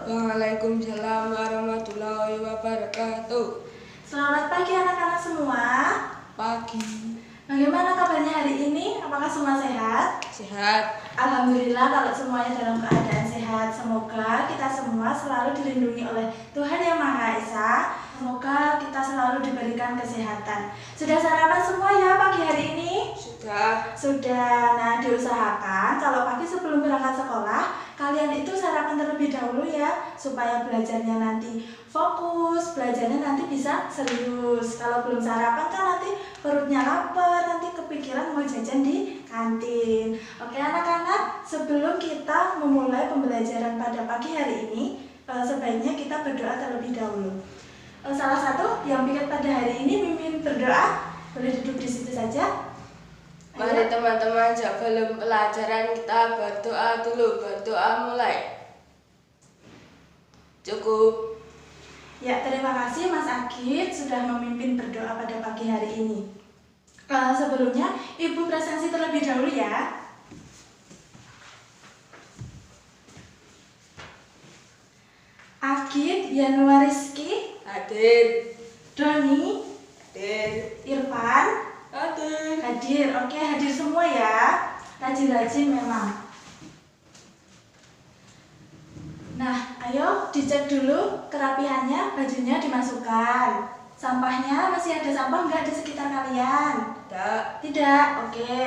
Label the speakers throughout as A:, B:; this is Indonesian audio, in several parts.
A: Waalaikumsalam warahmatullahi wabarakatuh.
B: Selamat pagi anak-anak semua.
A: Pagi.
B: Bagaimana kabarnya hari ini? Apakah semua sehat?
A: Sehat.
B: Alhamdulillah kalau semuanya dalam keadaan sehat. Semoga kita semua selalu dilindungi oleh Tuhan Yang Maha Esa. Semoga kita selalu diberikan kesehatan. Sudah sarapan semua ya pagi hari ini? Sudah. Nah, diusahakan kalau pagi sebelum berangkat sekolah, kalian itu sarapan terlebih dahulu ya, supaya belajarnya nanti fokus, belajarnya nanti bisa serius. Kalau belum sarapan kan nanti perutnya lapar, nanti kepikiran mau jajan di kantin. Oke anak-anak, sebelum kita memulai pembelajaran pada pagi hari ini, sebaiknya kita berdoa terlebih dahulu. Salah satu yang pikir pada hari ini mimpin berdoa, boleh duduk di situ saja.
A: Mari teman-teman, sebelum pelajaran kita berdoa dulu. Berdoa mulai. Cukup.
B: Ya, terima kasih Mas Akid sudah memimpin berdoa pada pagi hari ini. Sebelumnya, Ibu presentasi terlebih dahulu ya. Akid Yanuariski
A: Hadir.
B: Doni
A: Hadir.
B: Irfan
A: Hadir.
B: hadir. Oke, hadir semua ya. Rajin-rajin memang. Nah, ayo dicek dulu kerapihannya, bajunya dimasukkan. Sampahnya masih ada sampah nggak di sekitar kalian? Tidak. Oke.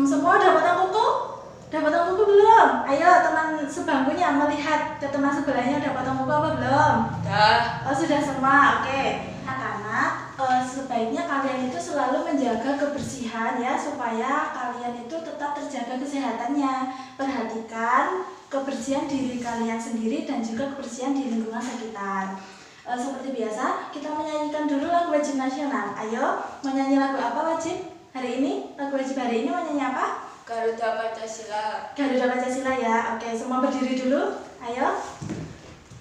B: Semua udah potong kuku? Udah potong kuku belum? Ayo teman sebangkunya melihat ke teman sebelahnya udah potong kuku apa belum? Oh, sudah semua. Oke. Anak-anak, sebaiknya kalian itu selalu menjaga kebersihan ya, supaya kalian itu tetap terjaga kesehatannya. Perhatikan kebersihan diri kalian sendiri dan juga kebersihan di lingkungan sekitar. Seperti biasa, kita menyanyikan dulu lagu wajib nasional. Ayo, menyanyi lagu apa wajib hari ini? Lagu wajib hari ini menyanyi apa?
A: Garuda Pancasila.
B: Garuda Pancasila ya. Oke, semua berdiri dulu. Ayo.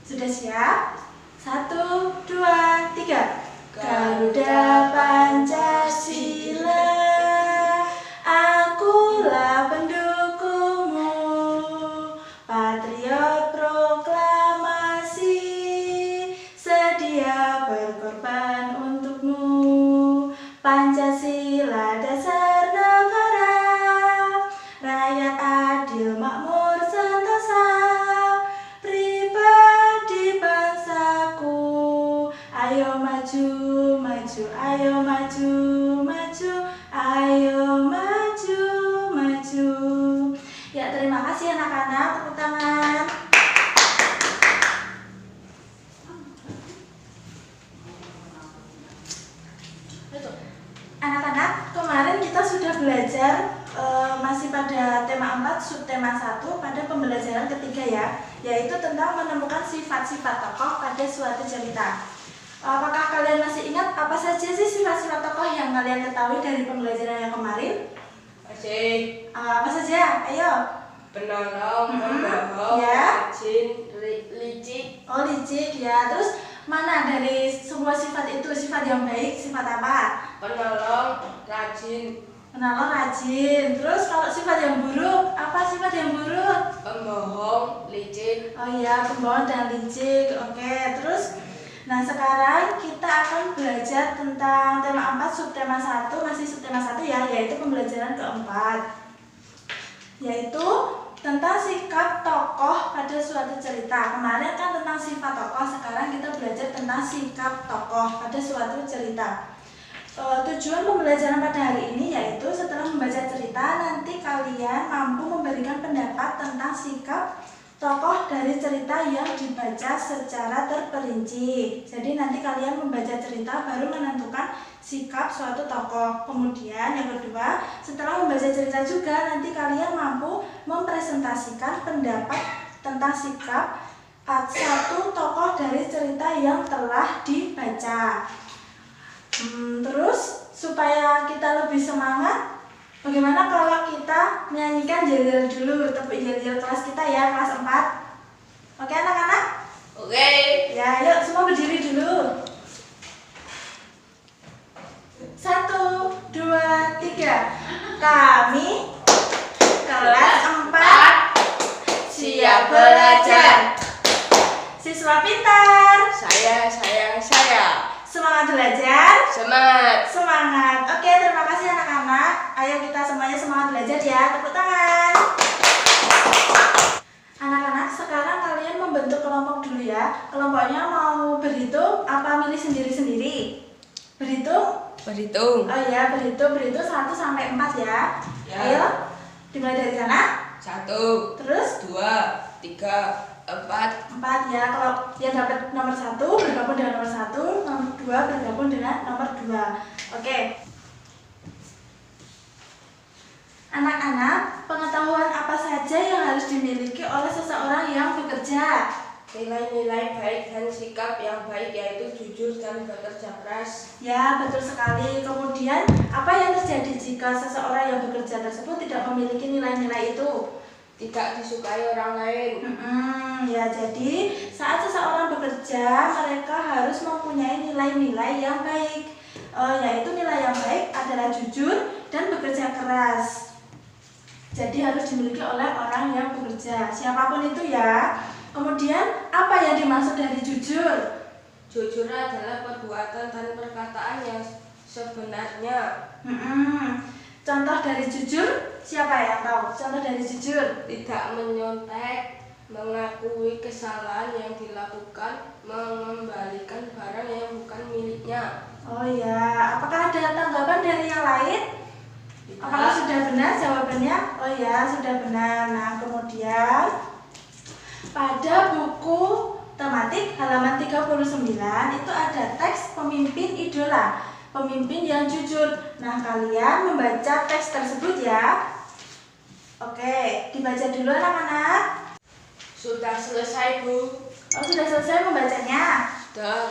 B: Sudah siap? 1, 2, 3. Garuda Pancasila, akulah pendukungmu, patriot proklamasi, sedia berkorban untukmu. Pancasila dasar negara, rakyat adil makmur sentosa, pribadi bangsaku. Ayo maju, maju, ayo maju, maju, ayo maju, maju. Ya, terima kasih anak-anak, tepuk tangan. Anak-anak, kemarin kita sudah belajar masih pada tema 4, subtema 1 pada pembelajaran ketiga ya, yaitu tentang menemukan sifat-sifat tokoh pada suatu cerita. Apakah kalian masih ingat apa saja sih sifat-sifat tokoh yang kalian ketahui dari pembelajaran yang kemarin?
A: Masih.
B: Apa saja? Ayo.
A: Penolong, pembohong,
B: Ya.
A: rajin, licik.
B: Oh, licik ya. Terus mana dari semua sifat itu sifat yang baik, sifat apa?
A: Penolong, rajin.
B: Penolong, rajin. Terus kalau sifat yang buruk, apa sifat yang buruk?
A: Pembohong, licik.
B: Oh iya, pembohong dan licik. Oke, terus nah sekarang kita akan belajar tentang tema 4, subtema 1, masih subtema 1 ya, yaitu pembelajaran keempat, yaitu tentang sikap tokoh pada suatu cerita. Kemarin kan tentang sifat tokoh, sekarang kita belajar tentang sikap tokoh pada suatu cerita. Tujuan pembelajaran pada hari ini yaitu setelah membaca cerita, nanti kalian mampu memberikan pendapat tentang sikap tokoh dari cerita yang dibaca secara terperinci. Jadi nanti kalian membaca cerita baru menentukan sikap suatu tokoh. Kemudian yang kedua, setelah membaca cerita juga nanti kalian mampu mempresentasikan pendapat tentang sikap satu tokoh dari cerita yang telah dibaca. Terus supaya kita lebih semangat, bagaimana kalau kita menyanyikan yel-yel dulu, tepuk yel-yel kelas kita ya, kelas 4. Oke anak-anak?
A: Oke.
B: Ya, yuk semua berdiri dulu. 1, 2, 3. Kami kelas 4 siap belajar. Siswa pintar.
A: Saya.
B: Semangat belajar.
A: Semangat.
B: Semangat. Oke, terima kasih anak-anak. Ayo kita semuanya semangat belajar ya. Tepuk tangan. Anak-anak, sekarang kalian membentuk kelompok dulu ya. Kelompoknya mau berhitung apa milih sendiri-sendiri? Berhitung?
A: Berhitung.
B: Oh iya, berhitung 1 sampai 4 ya.
A: Ya.
B: Ayo, dimulai dari sana.
A: 1,
B: Terus
A: 2, 3, 4.
B: 4 ya. Kalau yang dapat nomor 1 bergabung dengan nomor 1, nomor 2 bergabung dengan nomor 2. Oke. Anak-anak, pengetahuan apa saja yang harus dimiliki oleh seseorang yang bekerja?
A: Nilai-nilai baik dan sikap yang baik, yaitu jujur dan bekerja keras.
B: Ya, betul sekali. Kemudian, apa yang terjadi jika seseorang yang bekerja tersebut tidak memiliki nilai-nilai itu?
A: Tidak disukai orang lain.
B: Ya, jadi saat seseorang bekerja, mereka harus mempunyai nilai-nilai yang baik. Yaitu nilai yang baik adalah jujur dan bekerja keras. Jadi harus dimiliki oleh orang yang bekerja, siapapun itu ya. Kemudian, apa yang dimaksud dari jujur?
A: Jujur adalah perbuatan dan perkataan yang sebenarnya.
B: Contoh dari jujur, siapa yang tahu? Contoh dari jujur.
A: Tidak menyontek, mengakui kesalahan yang dilakukan, mengembalikan barang yang bukan miliknya.
B: Oh ya, apakah ada tanggapan dari yang lain? Apakah sudah benar jawabannya? Oh ya, sudah benar. Nah, kemudian pada buku tematik halaman 39 itu ada teks pemimpin idola, pemimpin yang jujur. Nah, kalian membaca teks tersebut ya. Oke, dibaca dulu anak-anak.
A: Sudah selesai, Bu.
B: Oh, sudah selesai membacanya?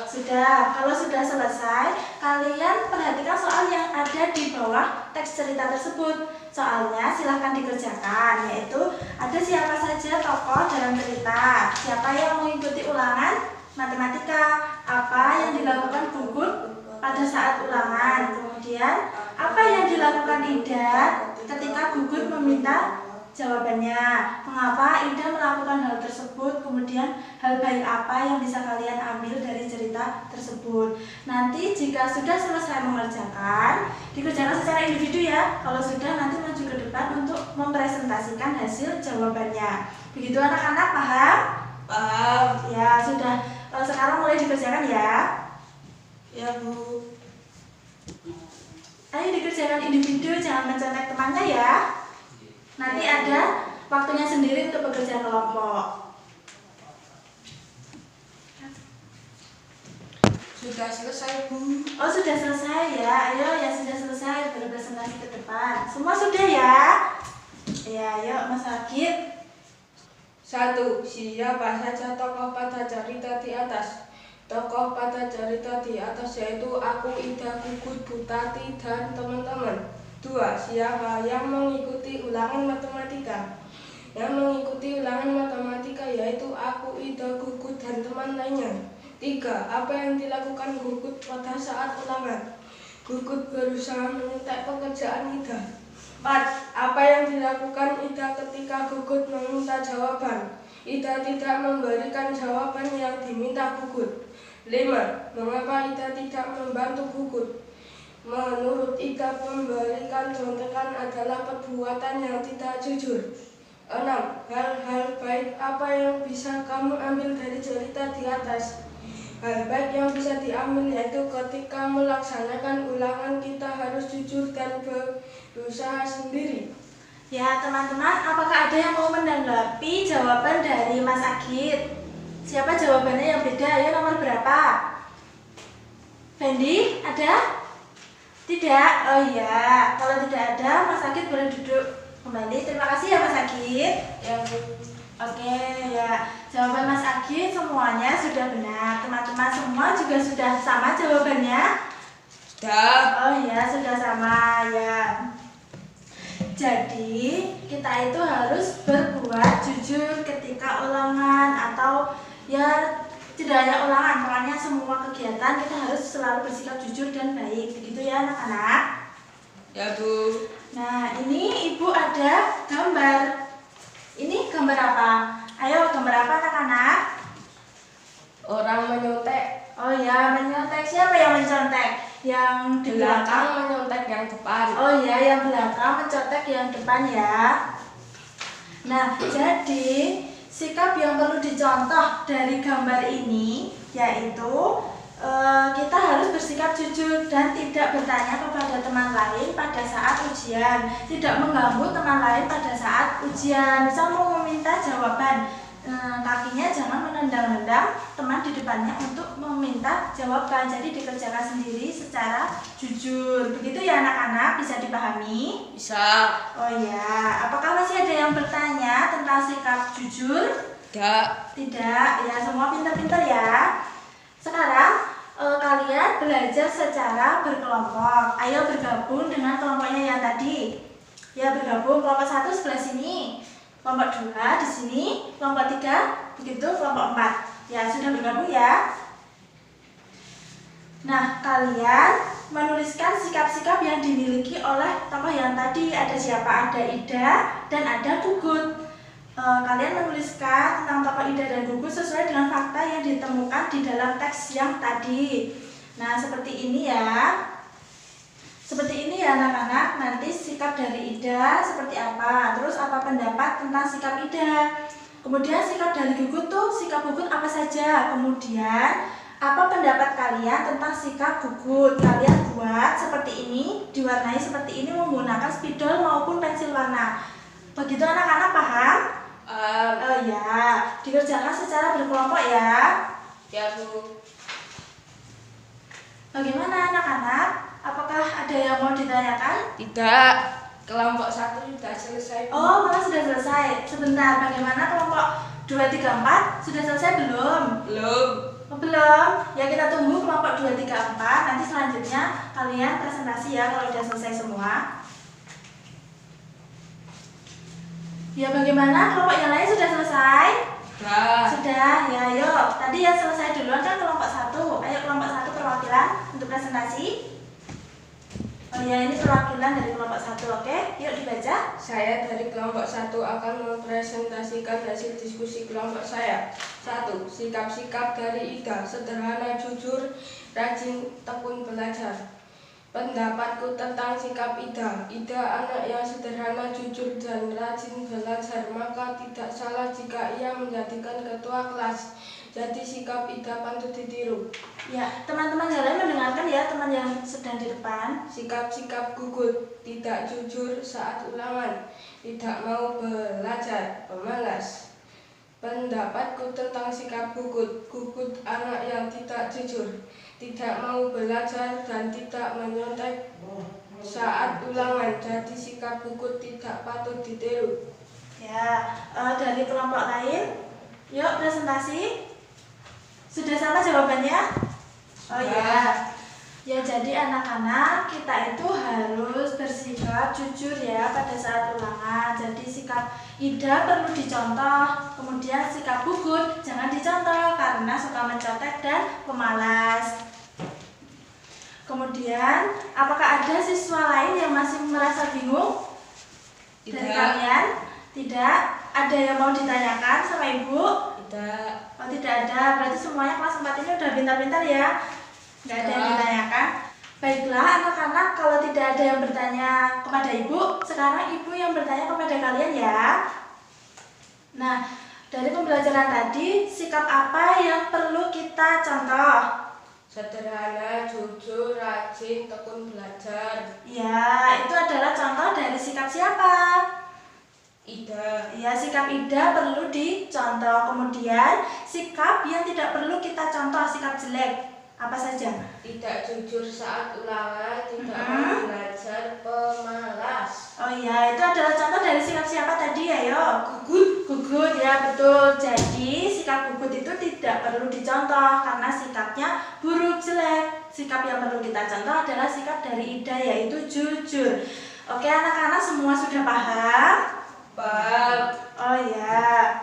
B: Sudah. Kalau sudah selesai, kalian perhatikan soal yang ada di bawah teks cerita tersebut. Soalnya silahkan dikerjakan, yaitu ada siapa saja tokoh dalam cerita, siapa yang mengikuti ulangan matematika, apa yang dilakukan Gugut pada saat ulangan, kemudian apa yang dilakukan Ida ketika Gugut meminta jawabannya, mengapa Ida melakukan hal tersebut, kemudian hal baik apa yang bisa kalian ambil dari cerita tersebut. Nanti jika sudah selesai mengerjakan, dikerjakan secara individu ya. Kalau sudah, nanti maju ke depan untuk mempresentasikan hasil jawabannya. Begitu anak-anak, paham?
A: Paham.
B: Ya, sudah. Sekarang mulai dikerjakan ya.
A: Ya, Bu.
B: Ayo dikerjakan individu, jangan mencontek temannya ya. Nanti ada waktunya sendiri untuk pekerjaan kelompok.
A: Sudah selesai, Bu.
B: Oh, sudah selesai ya. Ayo yang sudah selesai berpresentasi ke depan. Semua sudah ya? Ya, ayo Mas Agit.
A: 1. Siapa saja tokoh pada cerita di atas? Tokoh pada cerita di atas yaitu aku, Ida, Gugut, Butati, dan teman-teman. 2. Siapa yang mengikuti ulangan matematika? Yang mengikuti ulangan matematika yaitu aku, Ida, Gugut, dan teman lainnya. 3. Apa yang dilakukan Gugut pada saat ulangan? Gugut berusaha menyontek pekerjaan Ida. 4. Apa yang dilakukan Ida ketika Gugut meminta jawaban? Ida tidak memberikan jawaban yang diminta Gugut. 5. Mengapa Ida tidak membantu Gugut? Menurut Ida, memberikan contekan adalah perbuatan yang tidak jujur. 6. Hal-hal baik apa yang bisa kamu ambil dari cerita di atas? Hal baik yang bisa diambil yaitu ketika melaksanakan ulangan kita harus jujur dan berusaha sendiri.
B: Ya, teman-teman, apakah ada yang mau menanggapi jawaban dari Mas Agit? Siapa jawabannya yang beda? Ayo, nomor berapa? Fendi, ada? Tidak? Oh iya, kalau tidak ada, Mas Agit boleh duduk kembali. Terima kasih ya Mas Agit.
A: Ya, Bu.
B: Oke, ya, jawaban Mas Agit semuanya sudah benar. Teman-teman semua juga sudah sama jawabannya?
A: Sudah.
B: Oh iya, sudah sama ya. Jadi, kita itu harus berbuat jujur ketika ulangan atau ya tidak hanya ulangan, pokoknya semua kegiatan kita harus selalu bersikap jujur dan baik. Begitu ya anak-anak?
A: Ya, Bu.
B: Nah, ini Ibu ada gambar. Ini gambar apa? Ayo, gambar apa anak-anak? Yang di
A: belakang menyontek yang depan.
B: Oh ya, yang belakang mencontek yang depan ya. Nah, jadi sikap yang perlu dicontoh dari gambar ini yaitu kita harus bersikap jujur dan tidak bertanya kepada teman lain pada saat ujian, tidak mengganggu teman lain pada saat ujian. Misal mau meminta jawaban, kakinya jangan menendang-nendang teman di depannya untuk meminta jawaban. Jadi dikerjakan sendiri secara jujur. Begitu ya anak-anak, bisa dipahami?
A: Bisa.
B: Oh ya, apakah masih ada yang bertanya tentang sikap jujur?
A: Tidak,
B: ya semua pintar-pintar ya. Sekarang kalian belajar secara berkelompok. Ayo bergabung dengan kelompoknya yang tadi. Ya bergabung, kelompok 1 sebelah sini, kelompok 2 di sini, kelompok 3, begitu kelompok 4. Ya sudah bergabung ya. Nah, kalian menuliskan sikap-sikap yang dimiliki oleh tokoh yang tadi. Ada siapa? Ada Ida dan ada Gugut. Kalian menuliskan tentang tokoh Ida dan Gugut sesuai dengan fakta yang ditemukan di dalam teks yang tadi. Nah, seperti ini ya. Seperti ini ya anak-anak. Nanti sikap dari Ida seperti apa? Terus apa pendapat tentang sikap Ida? Kemudian sikap dari Gugut tuh, sikap Gugut apa saja? Kemudian apa pendapat kalian tentang sikap Gugut? Kalian buat seperti ini, diwarnai seperti ini menggunakan spidol maupun pensil warna. Begitu anak-anak paham? Oh ya, dikerjakan secara berkelompok ya.
A: Ya Bu.
B: Bagaimana anak-anak? Apakah ada yang mau ditanyakan?
A: Tidak. Kelompok 1 sudah selesai.
B: Oh, malah sudah selesai. Sebentar, bagaimana kelompok 2, 3, 4? Sudah selesai belum?
A: Belum.
B: Oh, belum? Ya kita tunggu kelompok 2, 3, 4. Nanti selanjutnya kalian presentasi ya kalau sudah selesai semua. Ya bagaimana? Kelompok yang lain sudah selesai? Sudah, ya yuk. Tadi yang selesai duluan kan kelompok 1. Ayo kelompok 1 perwakilan untuk presentasi. Oh ya, ini perwakilan dari kelompok 1, oke? Yuk dibaca.
A: Saya dari kelompok 1 akan mempresentasikan hasil diskusi kelompok saya. 1. Sikap-sikap dari Ida, sederhana, jujur, rajin, tekun belajar. Pendapatku tentang sikap Ida. Ida anak yang sederhana, jujur, dan rajin belajar. Maka tidak salah jika ia menjadikan ketua kelas. Jadi sikap Ida patut ditiru.
B: Ya, teman-teman yang lain mendengarkan ya, teman yang sedang di depan.
A: Sikap-sikap Gugut. Tidak jujur saat ulangan. Tidak mau belajar, pemalas. Pendapatku tentang sikap Gugut. Gugut anak yang tidak jujur, tidak mau belajar, dan tidak menyontek saat ulangan. Jadi sikap Gugut tidak patut ditiru.
B: Ya, dari kelompok lain, yuk presentasi. Sudah sama jawabannya? Oh ya. Ya, jadi anak-anak kita itu harus bersikap jujur ya pada saat ulangan. Jadi sikap Ida perlu dicontoh, kemudian sikap Gugut jangan dicontoh karena suka mencontek dan pemalas. Kemudian, apakah ada siswa lain yang masih merasa bingung? Dari kalian? Tidak? Ada yang mau ditanyakan sama Ibu?
A: Tidak.
B: Oh, tidak ada. Berarti semuanya kelas 4 ini udah pintar-pintar ya? Nggak ada yang ditanyakan? Baiklah anak-anak, kalau tidak ada yang bertanya kepada Ibu, sekarang Ibu yang bertanya kepada kalian ya. Nah, dari pembelajaran tadi, sikap apa yang perlu kita contoh?
A: Sederhana, jujur, rajin, tekun belajar.
B: Ya, itu adalah contoh dari sikap siapa?
A: Ida.
B: Ya, sikap Ida perlu dicontoh. Kemudian, sikap yang tidak perlu kita contoh, sikap jelek. Apa saja?
A: Tidak jujur saat ulangan, tidak mau belajar, pemalas.
B: Oh iya, itu adalah contoh dari sikap siapa tadi ya? Gugut ya, betul. Jadi, sikap Gugut itu tidak perlu dicontoh karena sikapnya buruk, jelek. Sikap yang perlu kita contoh adalah sikap dari Ida, yaitu jujur. Oke, anak-anak semua sudah paham?
A: Paham.
B: Oh ya.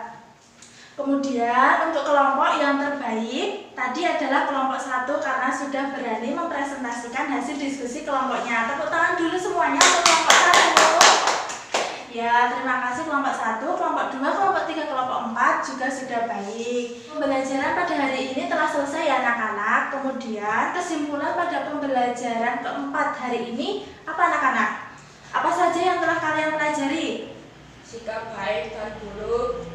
B: Kemudian untuk kelompok yang terbaik tadi adalah kelompok 1 karena sudah berani mempresentasikan hasil diskusi kelompoknya. Tepuk tangan dulu semuanya untuk kelompok 1. Ya, terima kasih kelompok 1, kelompok 2, kelompok 3, kelompok 4 juga sudah baik. Pembelajaran pada hari ini telah selesai ya anak-anak. kemudian kesimpulan pada pembelajaran keempat hari ini apa anak-anak? Apa saja yang telah kalian pelajari?
A: Sikap baik dan buruk.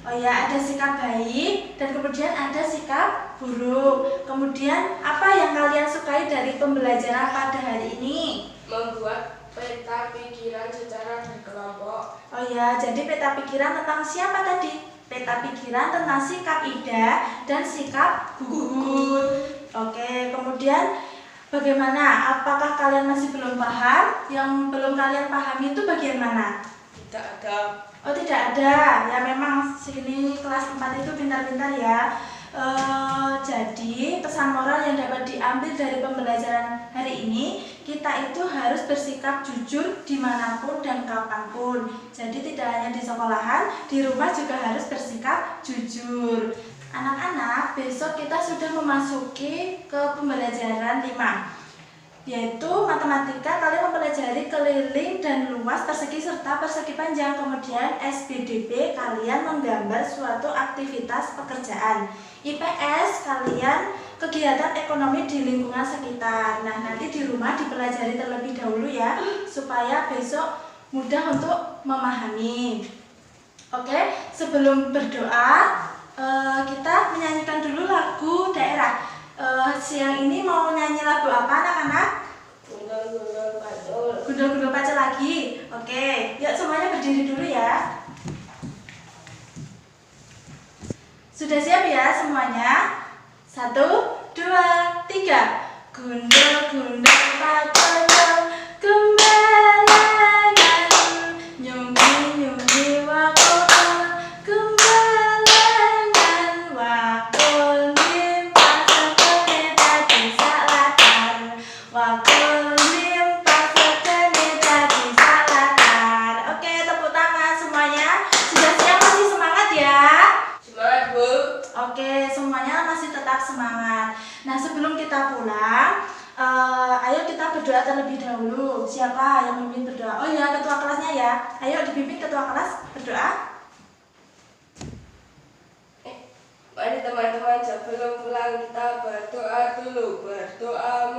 B: Oh ya, ada sikap baik dan kemudian ada sikap buruk. Kemudian apa yang kalian sukai dari pembelajaran pada hari ini?
A: Membuat peta pikiran secara berkelompok.
B: Oh ya, jadi peta pikiran tentang siapa tadi? Peta pikiran tentang sikap Ida dan sikap Gugun. Oke, kemudian bagaimana? Apakah kalian masih belum paham? Yang belum kalian pahami itu bagian mana?
A: Tidak ada.
B: Oh, tidak ada. Ya memang sini kelas 4 itu pintar-pintar ya. Jadi pesan moral yang dapat diambil dari pembelajaran hari ini, kita itu harus bersikap jujur dimanapun dan kapanpun. Jadi tidak hanya di sekolahan, di rumah juga harus bersikap jujur. Anak-anak, besok kita sudah memasuki ke pembelajaran 5, yaitu matematika. Kalian mempelajari keliling dan luas, persegi serta persegi panjang. Kemudian SPDP, kalian menggambar suatu aktivitas pekerjaan. IPS, kalian kegiatan ekonomi di lingkungan sekitar. Nah, nanti di rumah dipelajari terlebih dahulu ya, supaya besok mudah untuk memahami. Oke, sebelum berdoa, kita menyanyikan dulu lagu daerah. Siang ini mau nyanyi lagu apa anak-anak?
A: Gundul-gundul pacul.
B: Gundul-gundul pacul lagi. Oke, yuk semuanya berdiri dulu ya. Sudah siap ya semuanya? 1, 2, 3. Gundul-gundul pacul gembalangan, nyumi-nyumi wakul gembalangan, wakul limpah sekene dadi salatan, wakul limpah sekene dadi salatan. Oke, tepuk tangan semuanya. Sudah siap, masih semangat ya?
A: Semangat, Bu.
B: Oke, semuanya masih tetap semangat. Nah, sebelum kita pulang, ayo kita berdoa terlebih dahulu. Siapa yang memimpin berdoa? Oh ya, ketua kelasnya ya. Ayo dipimpin ketua kelas berdoa.
A: Mari teman-teman, sebelum pulang kita berdoa dulu. Berdoa